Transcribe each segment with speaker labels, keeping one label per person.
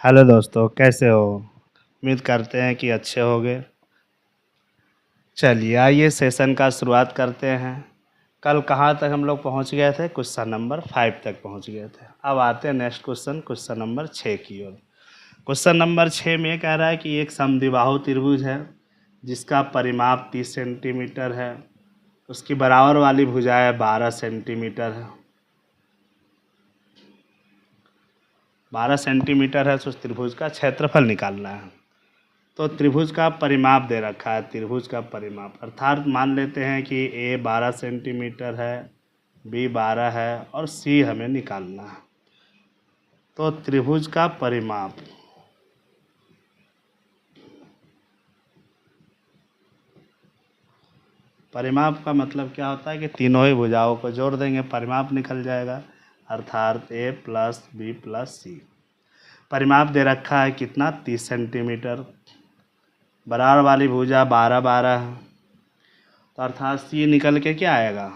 Speaker 1: Hello दोस्तों, कैसे हो? उम्मीद करते हैं कि अच्छे होंगे। चलिए आइए सेशन का शुरुआत करते हैं। कल कहाँ तक हम लोग पहुँच गए थे? क्वेश्चन नंबर 5 तक पहुँच गए थे। अब आते हैं नेक्स्ट क्वेश्चन नंबर 6 की ओर। क्वेश्चन नंबर 6 में ये कह रहा है कि एक समद्विबाहु त्रिभुज है जिसका परिमाप 30 सेंटीमीटर है। उसकी बराबर वाली भुजाएं 12 सेंटीमीटर है। 12 सेंटीमीटर है तो उस त्रिभुज का क्षेत्रफल निकालना है। तो त्रिभुज का परिमाप दे रखा है, त्रिभुज का परिमाप अर्थात मान लेते हैं कि ए 12 सेंटीमीटर है, बी 12 है और सी हमें निकालना है। तो त्रिभुज का परिमाप का मतलब क्या होता है कि तीनों ही भुजाओं को जोड़ देंगे, परिमाप निकल जाएगा अर्थात ए प्लस बी प्लस सी। परिमाप दे रखा है कितना? 30 सेंटीमीटर। बराबर वाली भुजा 12 12 है तो अर्थात सी निकल के क्या आएगा?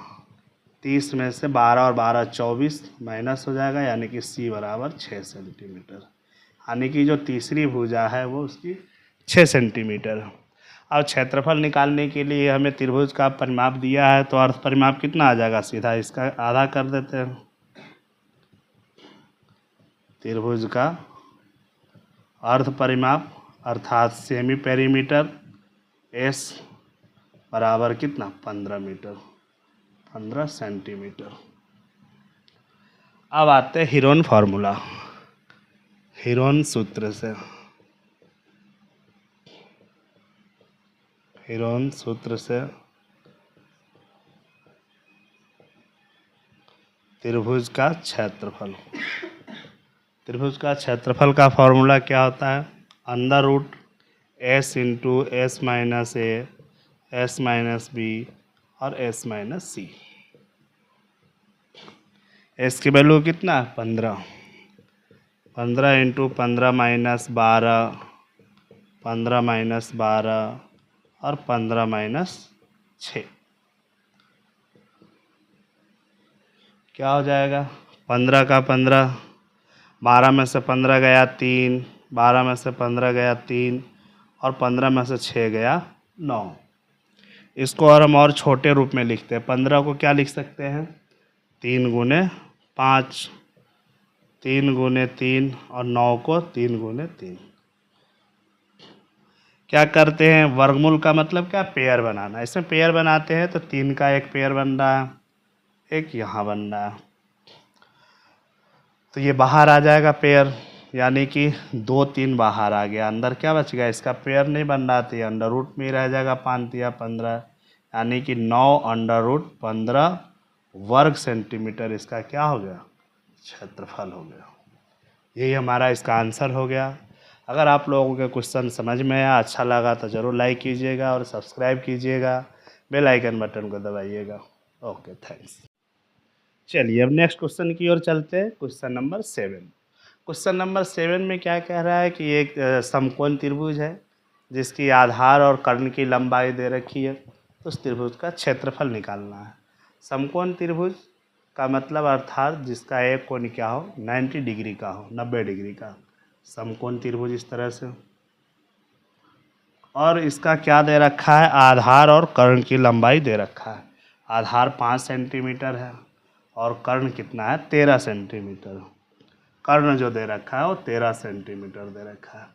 Speaker 1: 30 में से 12 और 12 24 माइनस हो जाएगा, यानी कि सी बराबर 6 सेंटीमीटर। यानी कि जो तीसरी भुजा है वो उसकी 6 सेंटीमीटर है। अब क्षेत्रफल निकालने के लिए हमें त्रिभुज का परिमाप दिया है तो अर्ध परिमाप कितना आ जाएगा? सीधा इसका आधा कर देते हैं। त्रिभुज का अर्ध परिमाप अर्थात सेमी पेरीमीटर एस बराबर कितना? 15 मीटर, 15 सेंटीमीटर। अब आते हैं हीरोन फार्मूला, हीरोन सूत्र से। हीरोन सूत्र से त्रिभुज का क्षेत्रफल। त्रिभुज का क्षेत्रफल का फॉर्मूला क्या होता है? Under root S into S minus A, S minus B और एस माइनस सी। एस की वैल्यू कितना? 15। 15 इंटू 15 माइनस 12, 15 माइनस 12 और 15 माइनस 6 क्या हो जाएगा? 15 का 15, 12 में से 15 गया 3, 12 में से 15 गया 3 और 15 में से 6 गया 9। इसको और हम और छोटे रूप में लिखते हैं। 15 को क्या लिख सकते हैं? 3 गुने 5, 3 गुने 3 और 9 को 3 गुने 3। क्या करते हैं? वर्गमूल का मतलब क्या? पेयर बनाना। इसमें पेयर बनाते हैं तो 3 का एक पेयर बन रहा है, एक यहाँ बन रहा है, तो ये बाहर आ जाएगा पेयर, यानी कि 2 3 बाहर आ गया। अंदर क्या बच गया? इसका पेयर नहीं बन रहा था, ये अंडर रूट में ही रह जाएगा 5 या 15, यानी कि 9 अंडर रूट 15 वर्ग सेंटीमीटर इसका क्या हो गया? क्षेत्रफल हो गया। यही हमारा इसका आंसर हो गया। अगर आप लोगों के क्वेश्चन समझ में आया, अच्छा लगा तो ज़रूर लाइक कीजिएगा और सब्सक्राइब कीजिएगा, बेल आइकन बटन को दबाइएगा। Okay, thanks. चलिए अब नेक्स्ट क्वेश्चन की ओर चलते हैं। Question number 7। क्वेश्चन नंबर 7 में क्या कह रहा है कि एक समकोण त्रिभुज है जिसकी आधार और कर्ण की लंबाई दे रखी है, तो उस त्रिभुज का क्षेत्रफल निकालना है। समकोण त्रिभुज का मतलब अर्थात जिसका एक कोण क्या हो? 90 डिग्री का हो, 90 डिग्री का समकोण त्रिभुज इस तरह से। और इसका क्या दे रखा है? आधार और कर्ण की लंबाई दे रखा है। आधार 5 सेंटीमीटर है और कर्ण कितना है? 13 सेंटीमीटर। कर्ण जो दे रखा है वो 13 सेंटीमीटर दे रखा है।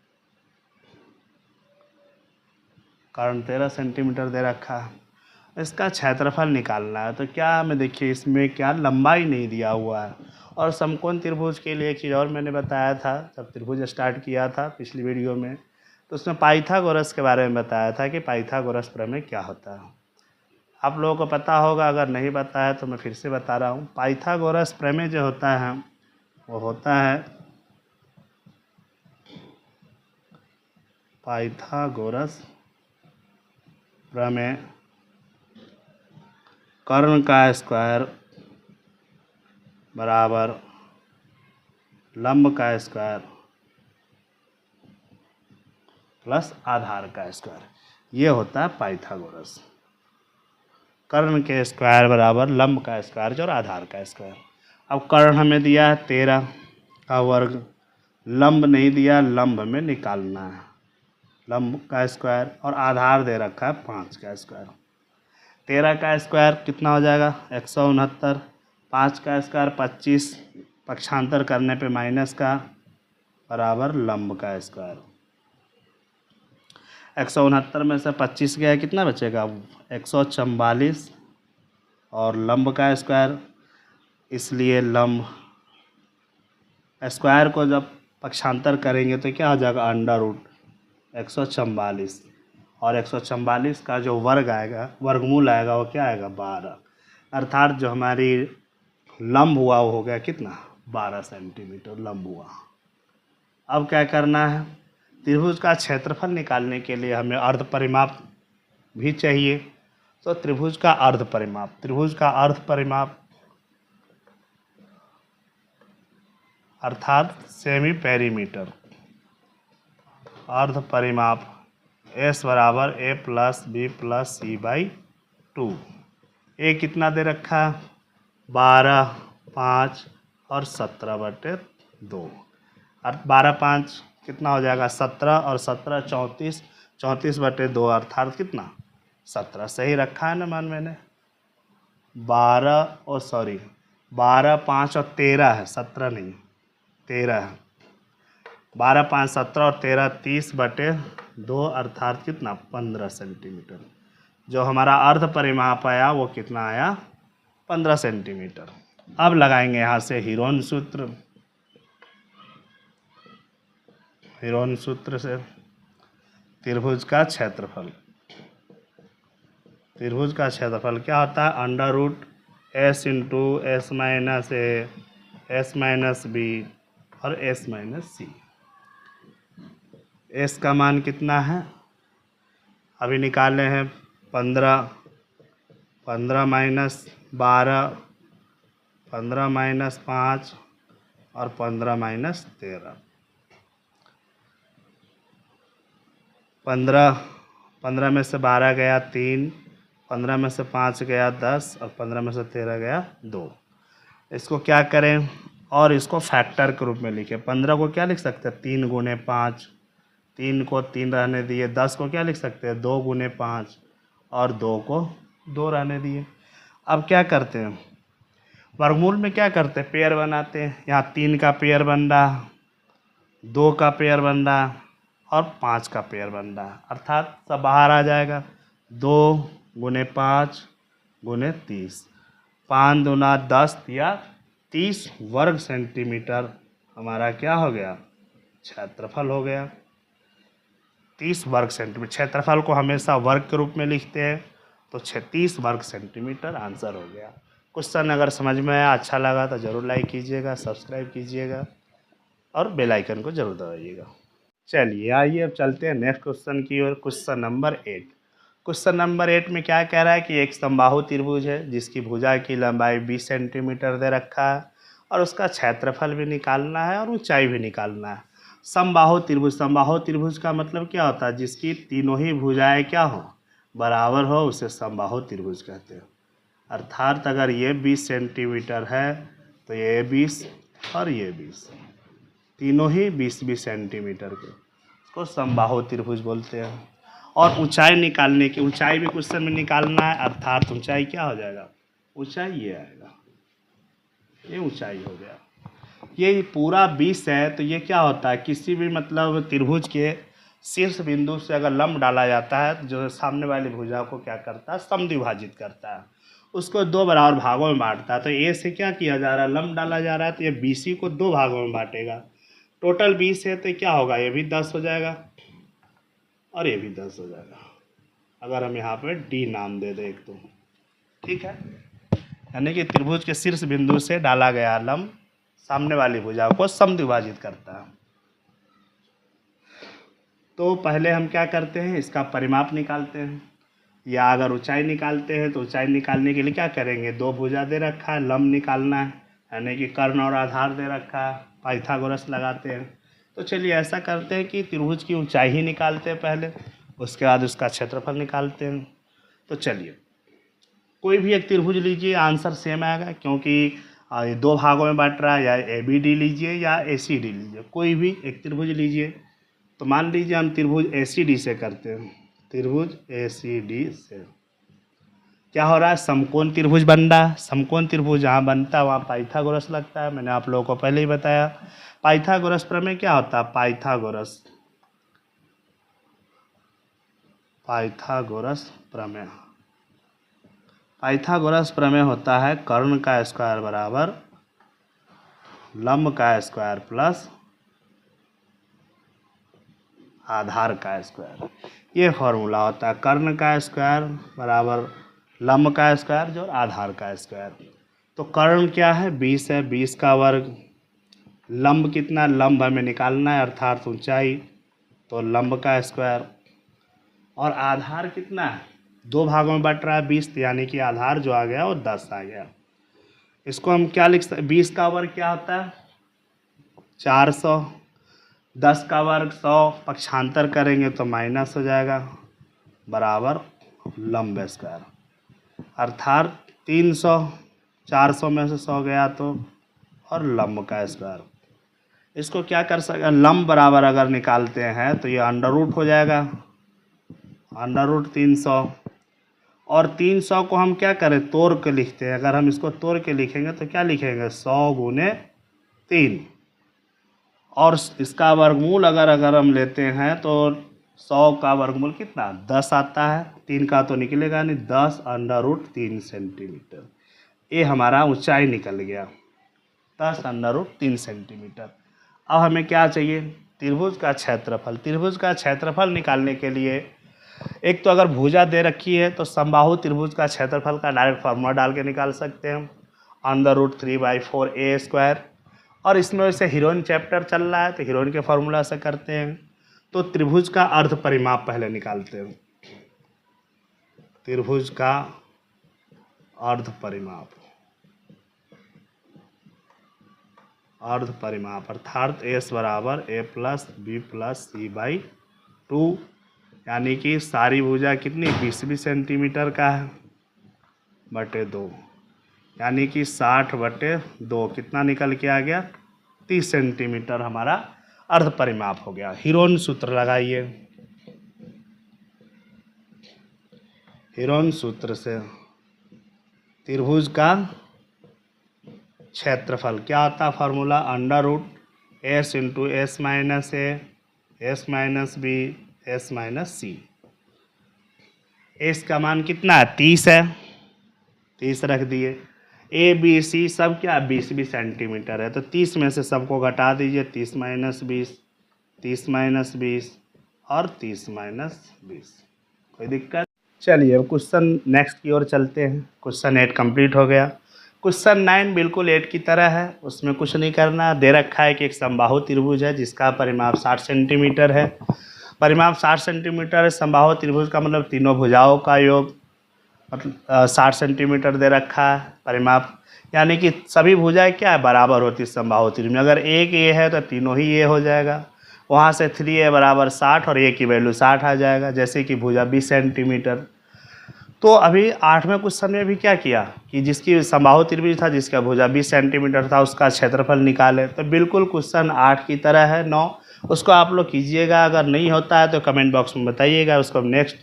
Speaker 1: कर्ण 13 सेंटीमीटर दे रखा है। इसका क्षेत्रफल निकालना है। तो क्या हमें देखिए इसमें क्या लंबाई नहीं दिया हुआ है। और समकोण त्रिभुज के लिए एक चीज़ और मैंने बताया था जब त्रिभुज स्टार्ट किया था पिछली वीडियो में, तो उसमें पाइथागोरस के बारे में बताया था कि पाइथागोरस प्रमेय क्या होता है। आप लोगों को पता होगा, अगर नहीं पता है तो मैं फिर से बता रहा हूँ। पाइथागोरस प्रमेय जो होता है वो होता है पाइथागोरस प्रमेय कर्ण का स्क्वायर बराबर लंब का स्क्वायर प्लस आधार का स्क्वायर, ये होता है पाइथागोरस। कर्ण के स्क्वायर बराबर लंब का स्क्वायर और आधार का स्क्वायर। अब कर्ण हमें दिया है 13 का वर्ग, लंब नहीं दिया, लंब में निकालना है, लंब का स्क्वायर, और आधार दे रखा है 5 का स्क्वायर। 13 का स्क्वायर कितना हो जाएगा 169, 5 का स्क्वायर 25, पक्षांतर करने पे माइनस का बराबर लंब का स्क्वायर। 169 में से 25 गया कितना बचेगा 144, और लंब का स्क्वायर, इसलिए लंब स्क्वायर को जब पक्षांतर करेंगे तो क्या हो जाएगा अंडर रूट 144, और 144 का जो वर्ग आएगा, वर्गमूल आएगा, वो क्या आएगा 12, अर्थात जो हमारी लंब हुआ वो हो गया कितना 12 सेंटीमीटर लंब हुआ। अब क्या करना है, त्रिभुज का क्षेत्रफल निकालने के लिए हमें अर्ध परिमाप भी चाहिए। तो त्रिभुज का अर्ध परिमाप, त्रिभुज का अर्ध परिमाप अर्थात सेमी पेरीमीटर, अर्ध परिमाप S बराबर A plus B plus C by 2। ए कितना दे रखा 12, 5 और 17/2, और 12, 5 कितना हो जाएगा 17, और 17 34, 34/2 अर्थात कितना 17। सही रखा है ना मान मैंने, 12, 5 और 13 है, 17 नहीं 13 है, 12, 5, 17 और 13 30/2 अर्थात कितना 15 सेंटीमीटर। जो हमारा अर्ध परिमाप आया वो कितना आया 15 सेंटीमीटर। अब लगाएंगे यहाँ से हीरोन सूत्र, हीरोन सूत्र से त्रिभुज का क्षेत्रफल, त्रिभुज का क्षेत्रफल क्या होता है under root S into S minus A, S minus B और S माइनस C। S का मान कितना है अभी निकाले हैं 15, 15 माइनस 12, 15 माइनस 5 और 15 माइनस 13। 15 में से 12 गया 3, 15 में से 5 गया 10 और 15 में से 13 गया 2। इसको क्या करें और इसको फैक्टर के रूप में लिखें। 15 को क्या लिख सकते हैं 3 गुने 5, 3 को 3 रहने दिए। 10 को क्या लिख सकते हैं 2 गुने 5 और 2 को 2 रहने दिए। अब क्या करते हैं वर्गमूल में क्या करते हैं पेयर बनाते हैं। यहाँ 3 का पेयर बन रहा, 2 का पेयर बन रहा और 5 का पेयर बन रहा, अर्थात सब बाहर आ जाएगा। 2 गुने 5 गुने 30, 5 दूना 10 या 30 वर्ग सेंटीमीटर हमारा क्या हो गया क्षेत्रफल हो गया। 30 वर्ग सेंटीमीटर, क्षेत्रफल को हमेशा वर्ग के रूप में लिखते हैं तो 30 वर्ग सेंटीमीटर आंसर हो गया। क्वेश्चन अगर समझ में आया अच्छा लगा तो ज़रूर लाइक कीजिएगा, सब्सक्राइब कीजिएगा और बेल आइकन को जरूर दबाइएगा। चलिए आइए अब चलते हैं नेक्स्ट क्वेश्चन की ओर। Question number 8। क्वेश्चन नंबर 8 में क्या कह रहा है कि एक समबाहु त्रिभुज है जिसकी भुजा की लंबाई 20 सेंटीमीटर दे रखा है और उसका क्षेत्रफल भी निकालना है और ऊंचाई भी निकालना है। समबाहु त्रिभुज, समबाहु त्रिभुज का मतलब क्या होता है जिसकी तीनों ही भुजाएं क्या हो बराबर हो उसे समबाहु त्रिभुज कहते हैं। अर्थात अगर ये 20 सेंटीमीटर है तो ये 20 और ये 20, तीनों ही 20-20 सेंटीमीटर के, इसको समबाहु त्रिभुज बोलते हैं। और ऊंचाई निकालने की, ऊंचाई भी क्वेश्चन में निकालना है, अर्थात ऊंचाई क्या हो जाएगा ऊंचाई ये आएगा, ये ऊंचाई हो गया। ये पूरा 20 है तो ये क्या होता है किसी भी मतलब त्रिभुज के शीर्ष बिंदु से अगर लंब डाला जाता है तो जो सामने वाली भुजा को क्या करता है समद्विभाजित करता है, उसको 2 बराबर भागों में बांटता है। तो ए से क्या किया जा रहा है लंब डाला जा रहा है तो ये 20 को 2 भागों में बांटेगा। टोटल 20 है तो क्या होगा ये भी 10 हो जाएगा और ये भी 10 हो जाएगा। अगर हम यहाँ पे डी नाम दे दें एक तो ठीक है, यानी कि त्रिभुज के शीर्ष बिंदु से डाला गया लंब सामने वाली भुजा को समद्विभाजित करता है। तो पहले हम क्या करते हैं इसका परिमाप निकालते हैं, या अगर ऊंचाई निकालते हैं तो ऊंचाई निकालने के लिए क्या करेंगे 2 भुजा दे रखा है, लंब निकालना है यानी कि कर्ण और आधार दे रखा है, पाइथागोरस लगाते हैं। तो चलिए ऐसा करते हैं कि त्रिभुज की ऊंचाई ही निकालते हैं पहले, उसके बाद उसका क्षेत्रफल निकालते हैं। तो चलिए कोई भी एक त्रिभुज लीजिए आंसर सेम आएगा, क्योंकि और ये दो भागों में बांट रहा है, या ए बी डी लीजिए या ए सी डी लीजिए, कोई भी एक त्रिभुज लीजिए। तो मान लीजिए हम त्रिभुज ए सी डी से करते हैं, त्रिभुज ए सी डी से क्या हो रहा है, समकोण त्रिभुज बन रहा है। समकोण त्रिभुज जहाँ बनता है वहाँ पाइथागोरस लगता है, मैंने आप लोगों को पहले ही बताया। पाइथागोरस प्रमेय क्या होता है, पाइथागोरस प्रमेय, पाइथागोरस प्रमेय होता है कर्ण का स्क्वायर बराबर लंब का स्क्वायर प्लस आधार का स्क्वायर। ये फॉर्मूला होता है, कर्ण का स्क्वायर बराबर लंब का स्क्वायर जो आधार का स्क्वायर। तो कर्ण क्या है, 20 है, 20 का वर्ग। लंब कितना, लंब हमें निकालना है अर्थात ऊंचाई, तो लंब का स्क्वायर। और आधार कितना है, दो भागों में बट रहा है 20, यानी कि आधार जो आ गया वो 10 आ गया। इसको हम क्या लिख सकते, 20 का वर्ग क्या होता है 400, 10 का वर्ग 100, पक्षांतर करेंगे तो माइनस हो जाएगा, बराबर लंब स्क्वायर अर्थात 300, 400 में से 100 गया तो, और लंब का स्क्वायर। इसको क्या कर सकते, लंब बराबर अगर निकालते हैं तो ये अंडर रूट हो जाएगा, अंडर रूट 300। और 300 को हम क्या करें, तोड़ के लिखते हैं। अगर हम इसको तोड़ के लिखेंगे तो क्या लिखेंगे, 100 गुने 3। और इसका वर्गमूल अगर हम लेते हैं तो 100 का वर्गमूल कितना 10 आता है, 3 का तो निकलेगा नहीं, 10 अंडर रूट 3 सेंटीमीटर। ये हमारा ऊंचाई निकल गया, 10 अंडर रूट 3 सेंटीमीटर। अब हमें क्या चाहिए, त्रिभुज का क्षेत्रफल। त्रिभुज का क्षेत्रफल निकालने के लिए एक तो अगर भुजा दे रखी है तो समबाहु त्रिभुज का क्षेत्रफल का डायरेक्ट फार्मूला डाल के निकाल सकते हैं, अंडर रूट 3/4 ए स्क्वायर। और इसमें वैसे हीरोइन चैप्टर चल रहा है तो हीरोइन के फार्मूला से करते हैं। तो त्रिभुज का अर्ध परिमाप पहले निकालते हैं, त्रिभुज का अर्ध परिमाप, अर्ध परिमाप अर्थात एस बराबर A plus B plus C by 2, यानी कि सारी भुजा कितनी 20 सेंटीमीटर का है बटे 2, यानी कि 60/2 कितना निकल के आ गया 30 सेंटीमीटर हमारा अर्ध परिमाप हो गया। हीरोइन सूत्र लगाइए, हीरोइन सूत्र से त्रिभुज का क्षेत्रफल क्या होता है, formula under root S into S minus A S minus B S minus C. S का मान कितना है 30 है, 30 रख दिए। ए बी सी सब क्या 20 सेंटीमीटर है, तो 30 में से सबको घटा दीजिए, 30 माइनस 20, 30 माइनस 20 और 30 माइनस 20। कोई दिक्कत, चलिए अब क्वेश्चन नेक्स्ट की ओर चलते हैं। क्वेश्चन 8 कंप्लीट हो गया। क्वेश्चन 9 बिल्कुल 8 की तरह है, उसमें कुछ नहीं करना। दे रखा है कि एक समबाहु त्रिभुज है जिसका परिमाप 60 सेंटीमीटर है। परिमाप 60 सेंटीमीटर है, समबाहु त्रिभुज का मतलब तीनों भुजाओं का योग, मतलब 60 सेंटीमीटर दे रखा है परिमाप, यानी कि सभी भुजाएं क्या है बराबर होती है समबाहु त्रिभुज में। अगर एक ये है तो तीनों ही ये हो जाएगा, वहाँ से 3a बराबर 60 और a की वैल्यू 60 आ जाएगा, जैसे कि भुजा 20 सेंटीमीटर। तो अभी 8वें क्वेश्चन में भी क्या किया कि जिसकी समबाहु त्रिभुज था जिसका भुजा 20 सेंटीमीटर था उसका क्षेत्रफल निकाले। तो बिल्कुल क्वेश्चन 8 की तरह है 9, उसको आप लोग कीजिएगा। अगर नहीं होता है तो कमेंट बॉक्स में बताइएगा, उसको हम नेक्स्ट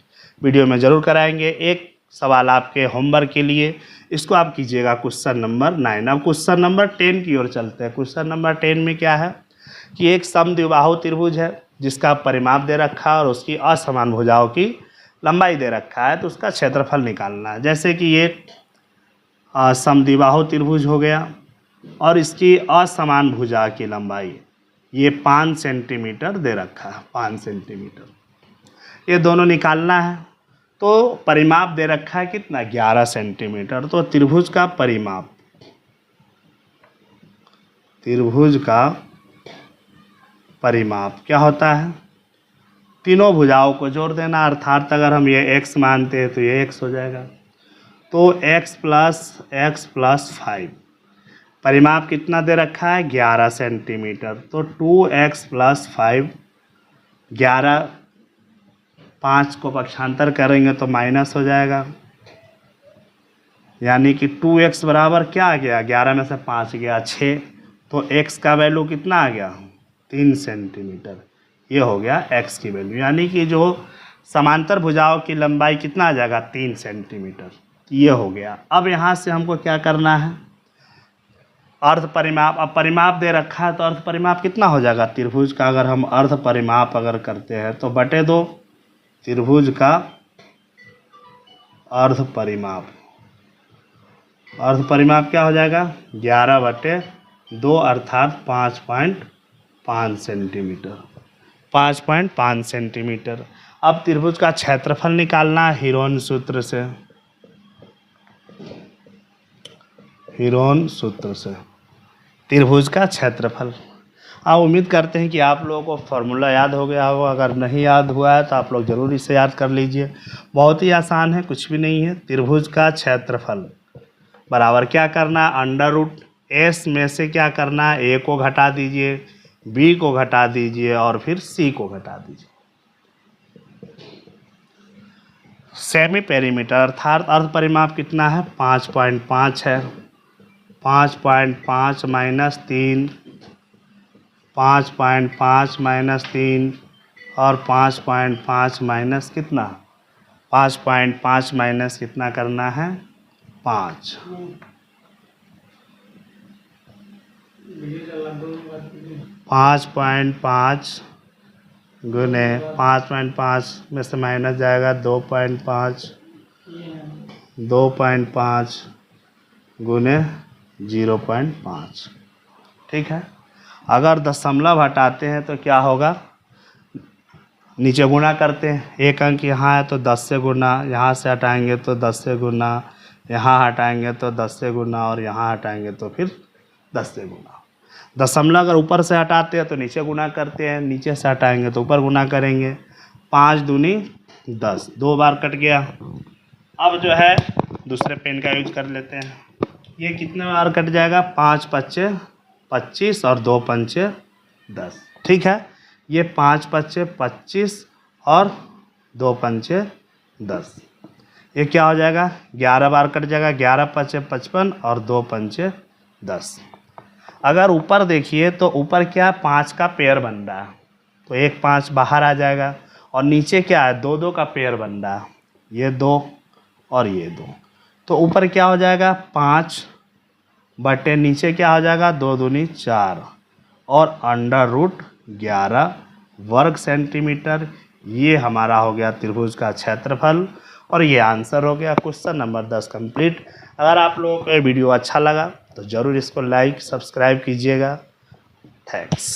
Speaker 1: वीडियो में ज़रूर कराएंगे। एक सवाल आपके होमवर्क के लिए, इसको आप कीजिएगा क्वेश्चन नंबर 9। अब क्वेश्चन नंबर 10 की ओर चलते हैं। क्वेश्चन नंबर 10 में क्या है कि एक समद्विबाहु त्रिभुज है जिसका परिमाप दे रखा है और उसकी असमान भुजाओं की लंबाई दे रखा है, तो उसका क्षेत्रफल निकालना है। जैसे कि ये समद्विबाहु त्रिभुज हो गया और इसकी असमान भुजा की लंबाई ये 5 सेंटीमीटर दे रखा है, 5 सेंटीमीटर, ये दोनों निकालना है। तो परिमाप दे रखा है कितना 11 सेंटीमीटर। तो त्रिभुज का परिमाप, त्रिभुज का परिमाप क्या होता है, तीनों भुजाओं को जोड़ देना, अर्थात अगर हम ये x मानते हैं तो ये x हो जाएगा। तो x प्लस 5, परिमाप कितना दे रखा है 11 सेंटीमीटर। तो 2x प्लस 5, 11, 5 को पक्षांतर करेंगे तो माइनस हो जाएगा, यानी कि 2x बराबर क्या आ गया, 11 में से 5 गया 6, तो x का वैल्यू कितना आ गया 3 सेंटीमीटर। ये हो गया x की वैल्यू, यानी कि जो समांतर भुजाओं की लंबाई कितना आ जाएगा 3 सेंटीमीटर। ये हो गया। अब यहाँ से हमको क्या करना है, अर्ध परिमाप। अब परिमाप दे रखा है तो अर्ध परिमाप कितना हो जाएगा त्रिभुज का, अगर हम अर्ध परिमाप अगर करते हैं तो बटे 2 त्रिभुज का अर्ध परिमाप। अर्ध परिमाप क्या हो जाएगा 11/2 अर्थात 5.5 सेंटीमीटर, 5.5 सेंटीमीटर। अब त्रिभुज का क्षेत्रफल निकालना है हीरोन सूत्र से, हीरोन सूत्र से त्रिभुज का क्षेत्रफल। आप उम्मीद करते हैं कि आप लोगों को फॉर्मूला याद हो गया होगा, अगर नहीं याद हुआ है तो आप लोग ज़रूर इसे याद कर लीजिए। बहुत ही आसान है, कुछ भी नहीं है। त्रिभुज का क्षेत्रफल बराबर क्या करना है, अंडर रूट एस में से क्या करना है, ए को घटा दीजिए, बी को घटा दीजिए और फिर सी को घटा दीजिए। सेमी पेरीमीटर अर्थात अर्ध परिमाप कितना है 5.5 है। 5.5 माइनस 3, 5.5 माइनस 3 और 5.5 माइनस कितना, 5.5 माइनस कितना करना है 5। 5.5 गुने 5.5 में से माइनस जाएगा 2.5, 2.5 गुने 0.5। ठीक है। अगर दशमलव हटाते हैं तो क्या होगा, नीचे गुणा करते हैं, एक अंक यहाँ है तो 10 से गुना, यहाँ से हटाएंगे तो 10 से गुना, यहाँ हटाएंगे तो 10 से गुना और यहाँ हटाएंगे तो फिर 10 से गुना। दशमलव अगर ऊपर से हटाते हैं तो नीचे गुना करते हैं, नीचे से हटाएंगे तो ऊपर गुना करेंगे। 5 दूनी 10, 2 बार कट गया। अब जो है दूसरे पेन का यूज कर लेते हैं। ये कितने बार कट जाएगा, 5 पच्चे 25 और 2 पंचे 10। ठीक है, ये 5 पच्चे 25 और 2 पंचे 10, ये क्या हो जाएगा 11 बार कट जाएगा, 11 पच्चे 55 और 2 पंचे 10। अगर ऊपर देखिए तो ऊपर क्या 5 का पेयर बन रहा है, तो एक 5 बाहर आ जाएगा और नीचे क्या है 2-2 का पेयर बन रहा है, ये 2 और ये 2, तो ऊपर क्या हो जाएगा 5 बटे नीचे क्या हो जाएगा 2 दूनी 4 और अंडर रूट 11 वर्ग सेंटीमीटर। ये हमारा हो गया त्रिभुज का क्षेत्रफल और ये आंसर हो गया क्वेश्चन नंबर 10 कंप्लीट। अगर आप लोगों को ये वीडियो अच्छा लगा तो ज़रूर इसको लाइक सब्सक्राइब कीजिएगा। थैंक्स।